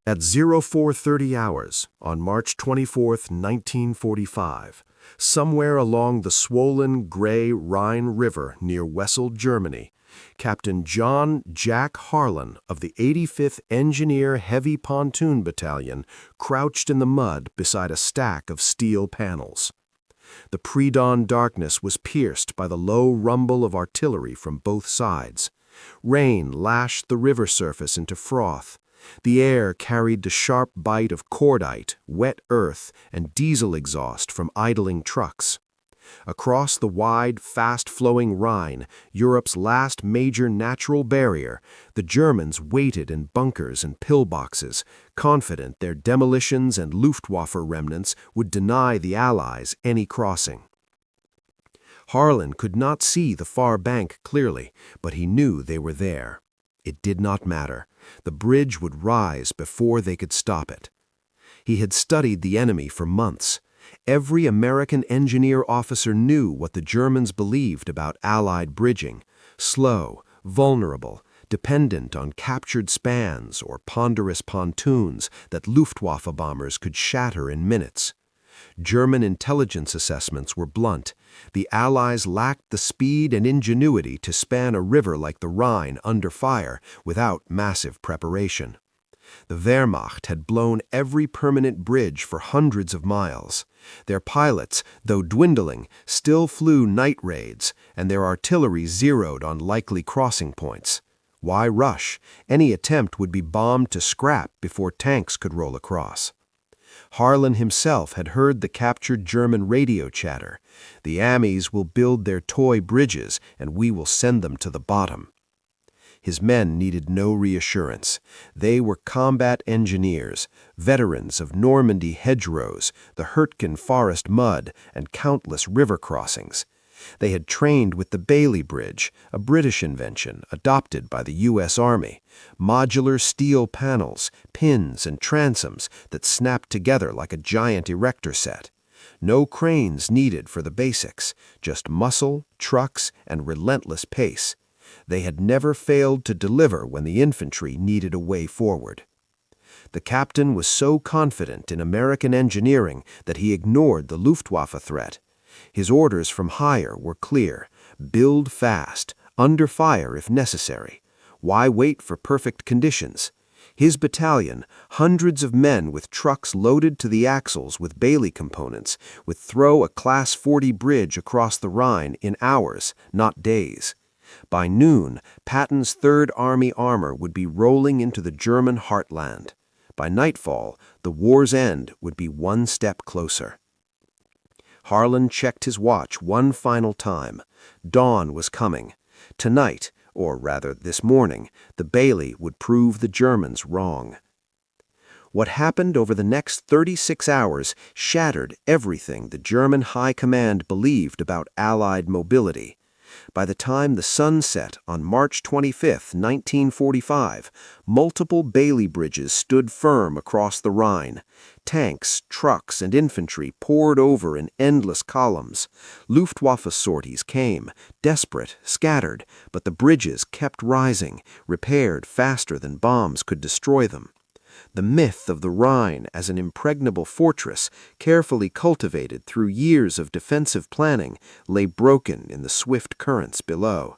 At 0430 hours on March 24, 1945, somewhere along the swollen, gray Rhine River near Wessel, Germany, Captain John Jack Harlan of the 85th Engineer Heavy Pontoon Battalion crouched in the mud beside a stack of steel panels. The pre-dawn darkness was pierced by the low rumble of artillery from both sides. Rain lashed the river surface into froth. The air carried the sharp bite of cordite, wet earth, and diesel exhaust from idling trucks. Across the wide, fast-flowing Rhine, Europe's last major natural barrier, the Germans waited in bunkers and pillboxes, confident their demolitions and Luftwaffe remnants would deny the Allies any crossing. Harlan could not see the far bank clearly, but he knew they were there. It did not matter. The bridge would rise before they could stop it. He had studied the enemy for months. Every American engineer officer knew what the Germans believed about Allied bridging: slow, vulnerable, dependent on captured spans or ponderous pontoons that Luftwaffe bombers could shatter in minutes. German intelligence assessments were blunt. The Allies lacked the speed and ingenuity to span a river like the Rhine under fire without massive preparation. The Wehrmacht had blown every permanent bridge for hundreds of miles. Their pilots, though dwindling, still flew night raids, and their artillery zeroed on likely crossing points. Why rush? Any attempt would be bombed to scrap before tanks could roll across. Harlan himself had heard the captured German radio chatter. The Ammies will build their toy bridges, and we will send them to the bottom. His men needed no reassurance. They were combat engineers, veterans of Normandy hedgerows, the Hurtgen forest mud, and countless river crossings. They had trained with the Bailey Bridge, a British invention adopted by the U.S. Army, modular steel panels, pins, and transoms that snapped together like a giant erector set. No cranes needed for the basics, just muscle, trucks, and relentless pace. They had never failed to deliver when the infantry needed a way forward. The captain was so confident in American engineering that he ignored the Luftwaffe threat. His orders from higher were clear: build fast, under fire if necessary. Why wait for perfect conditions? His battalion, hundreds of men with trucks loaded to the axles with Bailey components, would throw a Class 40 bridge across the Rhine in hours, not days. By noon, Patton's Third Army armor would be rolling into the German heartland. By nightfall, the war's end would be one step closer. Harlan checked his watch one final time. Dawn was coming. Tonight, or rather this morning, the Bailey would prove the Germans wrong. What happened over the next 36 hours shattered everything the German High Command believed about Allied mobility. By the time the sun set on March 25, 1945, multiple Bailey bridges stood firm across the Rhine. Tanks, trucks, and infantry poured over in endless columns. Luftwaffe sorties came, desperate, scattered, but the bridges kept rising, repaired faster than bombs could destroy them. The myth of the Rhine as an impregnable fortress, carefully cultivated through years of defensive planning, lay broken in the swift currents below.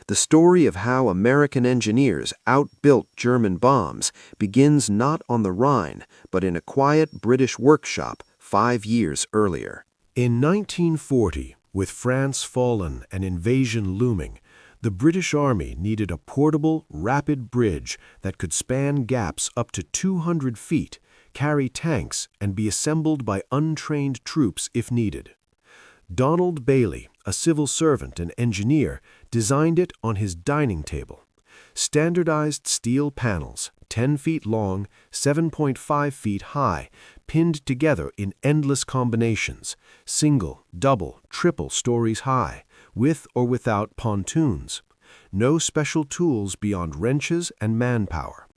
The story of how American engineers outbuilt German bombs begins not on the Rhine, but in a quiet British workshop 5 years earlier. In 1940, with France fallen and invasion looming, the British Army needed a portable, rapid bridge that could span gaps up to 200 feet, carry tanks, and be assembled by untrained troops if needed. Donald Bailey, a civil servant and engineer, designed it on his dining table. Standardized steel panels, 10 feet long, 7.5 feet high, pinned together in endless combinations, single, double, triple stories high, with or without pontoons. No special tools beyond wrenches and manpower.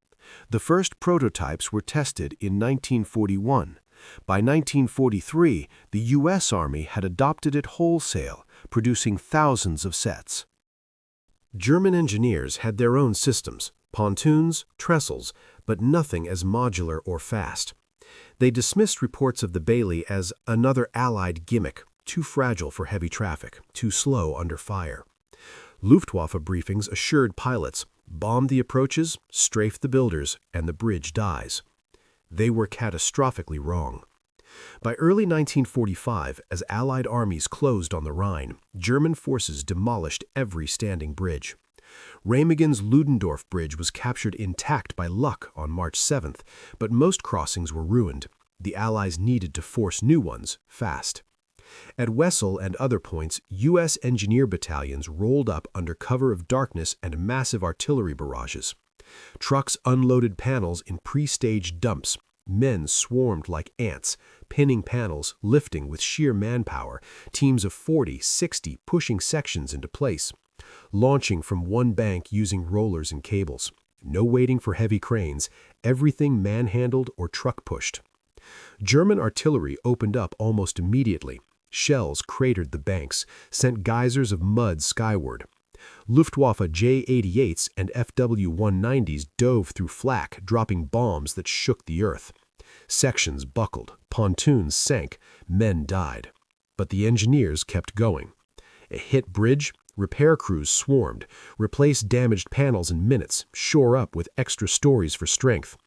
The first prototypes were tested in 1941. By 1943, the U.S. Army had adopted it wholesale, producing thousands of sets. German engineers had their own systems, pontoons, trestles, but nothing as modular or fast. They dismissed reports of the Bailey as another Allied gimmick, too fragile for heavy traffic, too slow under fire. Luftwaffe briefings assured pilots, bomb the approaches, strafe the builders, and the bridge dies. They were catastrophically wrong. By early 1945, as Allied armies closed on the Rhine, German forces demolished every standing bridge. Remagen's Ludendorff Bridge was captured intact by luck on March 7th, but most crossings were ruined. The Allies needed to force new ones, fast. At Wesel and other points, U.S. engineer battalions rolled up under cover of darkness and massive artillery barrages. Trucks unloaded panels in pre-staged dumps. Men swarmed like ants, pinning panels, lifting with sheer manpower, teams of 40, 60 pushing sections into place. Launching from one bank using rollers and cables. No waiting for heavy cranes, everything manhandled or truck-pushed. German artillery opened up almost immediately. Shells cratered the banks, sent geysers of mud skyward. Luftwaffe J-88s and FW-190s dove through flak, dropping bombs that shook the earth. Sections buckled, pontoons sank, men died. But the engineers kept going. A hit bridge, repair crews swarmed, replaced damaged panels in minutes, shore up with extra stories for strength.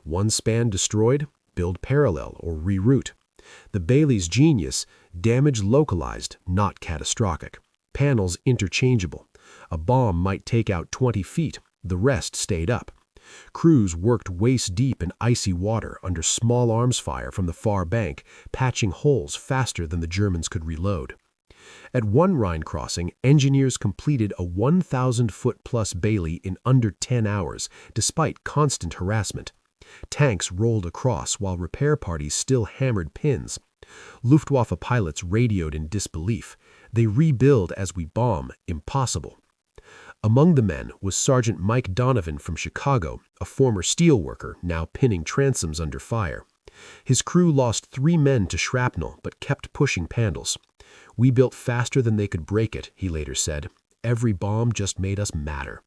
One span destroyed, build parallel or reroute. The Bailey's genius, damage localized, not catastrophic. Panels interchangeable. A bomb might take out 20 feet, the rest stayed up. Crews worked waist-deep in icy water under small arms fire from the far bank, patching holes faster than the Germans could reload. At one Rhine crossing, engineers completed a 1,000-foot-plus Bailey in under 10 hours, despite constant harassment. Tanks rolled across while repair parties still hammered pins. Luftwaffe pilots radioed in disbelief. They rebuild as we bomb, impossible. Among the men was Sergeant Mike Donovan from Chicago, a former steelworker, now pinning transoms under fire. His crew lost 3 men to shrapnel, but kept pushing panels. "We built faster than they could break it," he later said. "Every bomb just made us madder."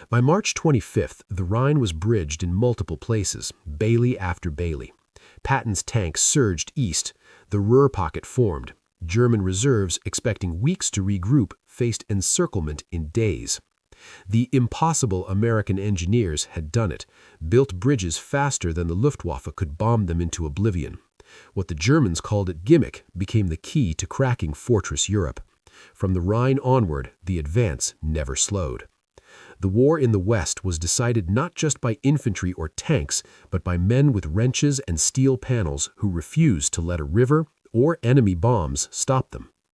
By March 25th, the Rhine was bridged in multiple places, Bailey after Bailey. Patton's tank surged east. The Ruhr pocket formed. German reserves, expecting weeks to regroup, faced encirclement in days. The impossible American engineers had done it, built bridges faster than the Luftwaffe could bomb them into oblivion. What the Germans called it gimmick became the key to cracking Fortress Europe. From the Rhine onward, the advance never slowed. The war in the West was decided not just by infantry or tanks, but by men with wrenches and steel panels who refused to let a river or enemy bombs stop them.